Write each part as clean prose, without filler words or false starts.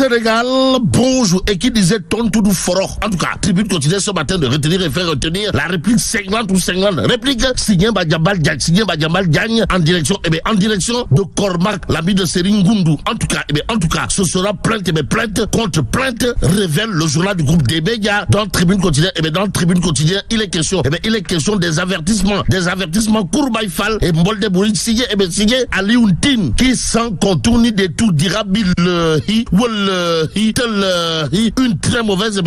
Sénégal, bonjour, et qui disait ton tout foro. En tout cas, Tribune quotidienne ce matin de retenir et faire retenir la réplique cinglante ou cinglante. Réplique signée Madiambal Diagne en direction de Cormac, l'ami de Serigne Ngoundou. En tout cas, ce sera plainte contre plainte, révèle le journal du groupe des médias dans Tribune quotidienne. Dans Tribune quotidienne, il est question des avertissements Kourbaïfal et Mbolde Bouri signé Ali Ountin qui sans contour ni détour dira une très mauvaise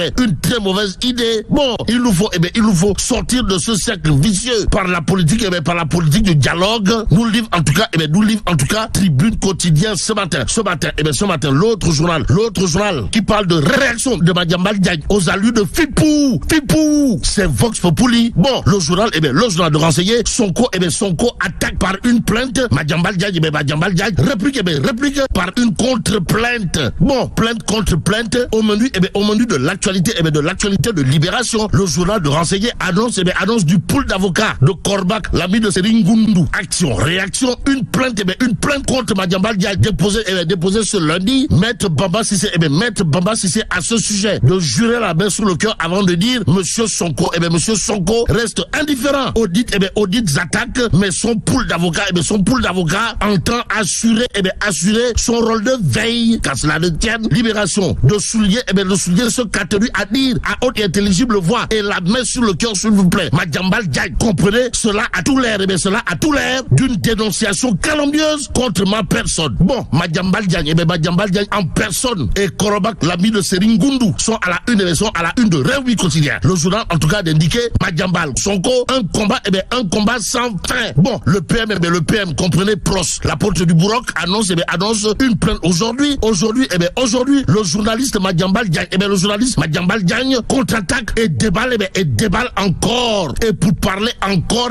idée. Bon, il nous faut sortir de ce cercle vicieux par la politique du dialogue. Nous livre en tout cas Tribune quotidienne ce matin, l'autre journal qui parle de réaction de Madiambal Diagne aux allures de Fipou, c'est Vox Populi. Bon, le journal de renseigner Sonko attaque par une plainte Madiambal Diagne réplique par une contre-plainte. Bon, plainte contre plainte au menu de l'actualité de Libération. Le journal de renseigner annonce du pool d'avocats de Cormac, l'ami de Serigne Ngoundou. Action, réaction, une plainte contre Madiambal Diagne déposée ce lundi. Maître Bamba Cissé à ce sujet de jurer la main sur le cœur avant de dire Monsieur Sonko reste indifférent aux dites attaques, mais son pool d'avocats entend assurer son rôle de veille, qu'à cela ne tienne. Libération de souligner ce qu'a tenu à dire à haute et intelligible voix et la main sur le cœur, s'il vous plaît. Madiambal Diagne, comprenez, cela a tout l'air d'une dénonciation calomnieuse contre ma personne. Bon, Madiambal Diagne en personne et Cormac, l'ami de Serigne Ngoundou, sont à la une de Rewmi quotidien. Le journal en tout cas d'indiquer Madiambal Sonko, un combat sans fin. Bon, le PM comprenez, Pros, la porte du Bourroc annonce une plainte aujourd'hui, le journaliste Madiambal Diagne contre-attaque et déballe encore. Et pour parler encore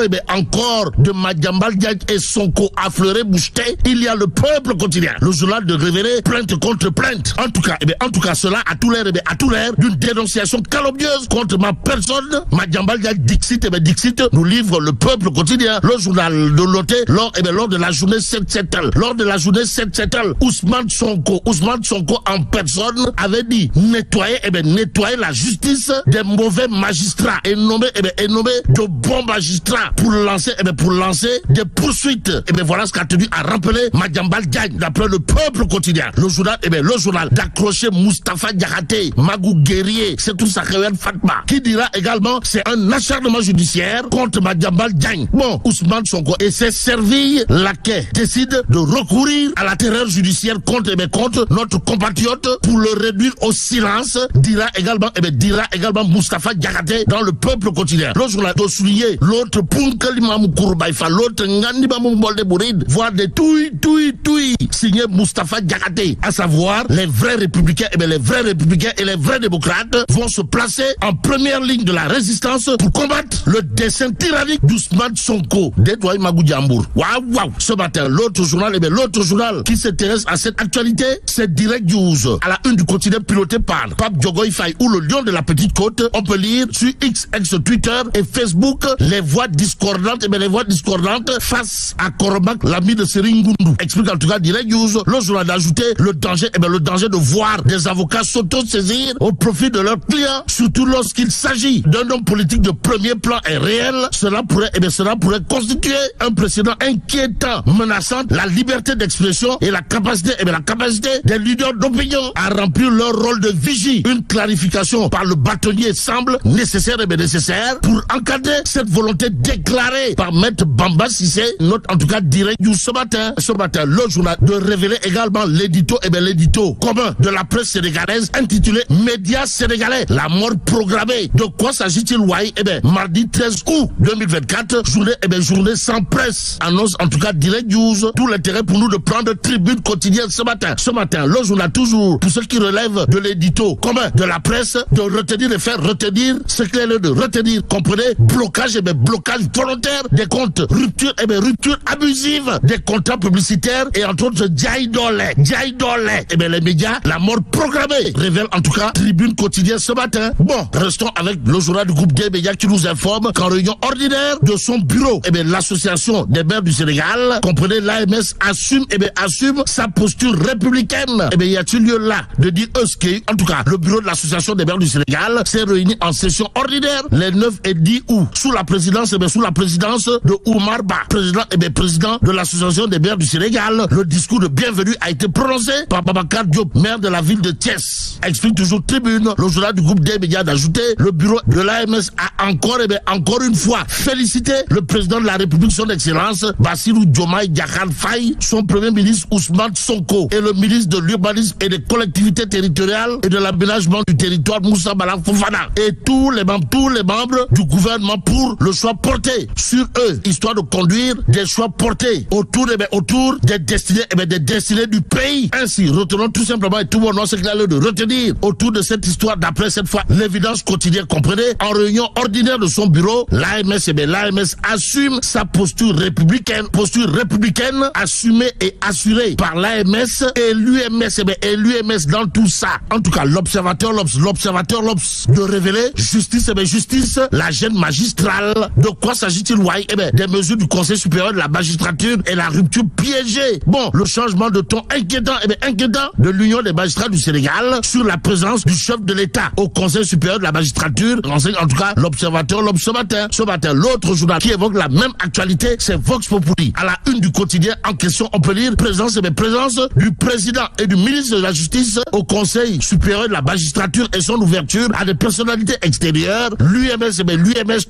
de Madiambal Diagne et Sonko affleuré boucheté, il y a le Peuple quotidien. Le journal de révéler plainte contre plainte. En tout cas, cela a tout l'air d'une dénonciation calomnieuse contre ma personne. Madiambal Diagne Dixit, nous livre le Peuple quotidien. Le journal de noter lors de la journée 7-7, Ousmane Sonko en personne avait dit nettoyer la justice des mauvais magistrats et nommer de bons magistrats pour lancer des poursuites. Voilà ce qu'a tenu à rappeler Madiambal Diagne d'après le Peuple quotidien. Le journal d'accrocher Moustapha Diakhaté, Magou Guerrier, c'est tout Sakhawen Fatma, qui dira également c'est un acharnement judiciaire contre Madiambal Diagne. Bon, Ousmane Sonko et ses servilles laquais décident de recourir à la terreur judiciaire contre notre compatriote pour le réduire au silence, dira également Moustapha Diakhaté dans le Peuple quotidien. Le journal doit souligner l'autre Punkalimamou Kourbaïfa, l'autre Ngandibamou Mbolde Bouride, voire des touilles, signé Moustapha Diakhaté, à savoir les vrais républicains et les vrais démocrates vont se placer en première ligne de la résistance pour combattre le dessein tyrannique d'Ousmane Sonko. Détoile Magou Diambour. Waouh. Ce matin, l'autre journal qui s'intéresse à cette actualité, c'est Direct News. À la une du quotidien piloté par Pape Diogoy Faye ou le Lion de la Petite Côte, on peut lire sur X, Twitter et Facebook les voix discordantes face à Cormac, l'ami de Serigne Ngoundou. Explique en tout cas Direct News. Le journal d'ajouter le danger de voir des avocats s'auto-saisir au profit de leurs clients, surtout lorsqu'il s'agit d'un homme politique de premier plan et réel. Cela pourrait constituer un précédent inquiétant, menaçant la liberté d'expression et la capacité des leaders d'opinion à remplir leur rôle de vigie. Une clarification par le bâtonnier semble nécessaire pour encadrer cette volonté déclarée par Maître Bamba Cissé. Note en tout cas Direct News ce matin, le journal de révéler également l'édito commun de la presse sénégalaise intitulé Médias sénégalais, la mort programmée. De quoi s'agit-il, mardi 13 août 2024, journée sans presse. Annonce en tout cas Direct News. Tout l'intérêt pour nous de prendre Tribune quotidienne ce matin, le journal toujours, pour ceux qui relèvent de l'édito commun de la presse, de retenir et faire retenir ce qu'il est de retenir. Comprenez, blocage volontaire des comptes, rupture abusive des contrats publicitaires et entre autres Djaïdole. Les médias, la mort programmée, révèle en tout cas Tribune quotidienne ce matin. Bon, restons avec le journal du groupe des médias qui nous informe qu'en réunion ordinaire de son bureau, l'association des maires du Sénégal, comprenez, l'AMS assume sa posture républicaine. Y a-t-il ce lieu-là de dire en tout cas, le bureau de l'association des maires du Sénégal s'est réuni en session ordinaire les 9 et 10 août sous la présidence de Oumar Ba, président de l'association des maires du Sénégal. Le discours de bienvenue a été prononcé par Babacar Diop, maire de la ville de Thiès. Explique toujours Tribune, le journal du groupe des médias d'ajouter, le bureau de l'AMS a encore une fois félicité le président de la République, son excellence Bassirou Diomaye Diakhar Faye, son premier ministre Ousmane Sonko et le ministre de l'urbanisme et des collectivités territoriales et de l'aménagement du territoire Moussa Bala Fofana et tous les membres du gouvernement pour le choix porté sur eux, histoire de conduire des choix portés autour des destinées du pays. Ainsi, retenons tout simplement et tout bonnement ce qu'il a l'air de retenir autour de cette histoire d'après cette fois l'évidence quotidienne. Comprenez, en réunion ordinaire de son bureau, l'AMS assume sa posture républicaine assumée et assurée par l'AMS et l'UMS dans tout ça. En tout cas, l'observateur de révéler justice, la gêne magistrale. De quoi s'agit-il, des mesures du Conseil supérieur de la magistrature et la rupture piégée. Bon, le changement de ton inquiétant de l'Union des magistrats du Sénégal sur la présence du chef de l'État au Conseil supérieur de la magistrature. Renseigne en tout cas l'observateur. Ce matin, l'autre journal qui évoque la même actualité, c'est Vox Populi. À la une du quotidien en question, on peut lire présence du président et du ministre de la Justice au Conseil supérieur de la magistrature et son ouverture à des personnalités extérieures. L'UMS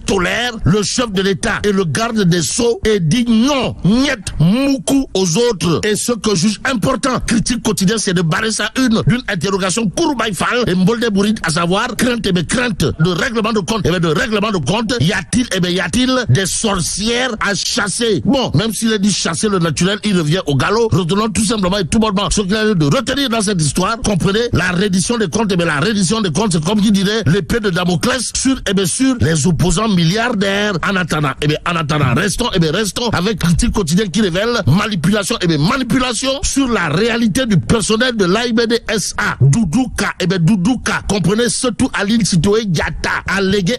tolère le chef de l'État et le garde des Sceaux et dit non, niet, moukou aux autres. Et ce que juge important, critique quotidien, c'est de barrer sa une d'une interrogation Kourbaïfal et Mbolde Bouride, à savoir crainte de règlement de compte. Y a-t-il des sorcières à chasser? Bon, même s'il a dit chasser le naturel, il revient au galop. Retenons tout simplement et tout bonnement ce qu'il a de retenir dans cette histoire. Comprenez, la reddition des comptes, la reddition des comptes, c'est comme qui dirait l'épée de Damoclès sur les opposants milliardaires. En attendant, restons avec critique quotidienne qui révèle manipulation sur la réalité du personnel de l'AIBD SA. Doudouka, comprenez, surtout Aline Sitoé Diatta, allégué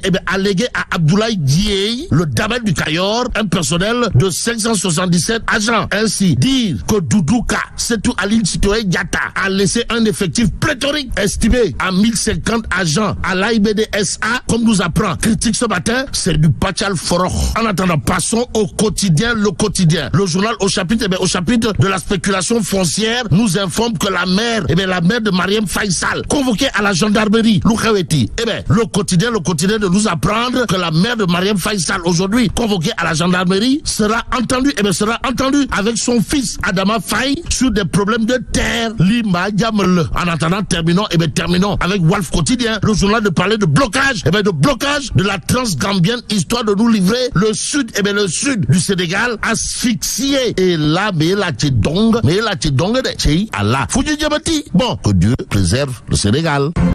à Abdoulaye Dieye, le damel du Cayor, un personnel de 577 agents. Ainsi, dire que Doudouka, surtout Aline Sitoé Diatta, a laissé un effectif pléthorique estimé à 1050 agents à l'AIBD SA, comme nous apprend critique ce matin, c'est du Pachal Foroch. En attendant, passons au quotidien, le quotidien. Le journal au chapitre de la spéculation foncière nous informe que la mère de Mariam Faisal, convoquée à la gendarmerie, le quotidien de nous apprendre que la mère de Mariam Faisal, aujourd'hui convoquée à la gendarmerie, sera entendue avec son fils Adama Faye sur des problèmes de terre. En attendant, terminons avec Walf Quotidien, le journal de parler de blocage, de la Transgambienne, histoire de nous livrer le sud du Sénégal asphyxié. Et là, mais là, Allah. Bon, que Dieu préserve le Sénégal.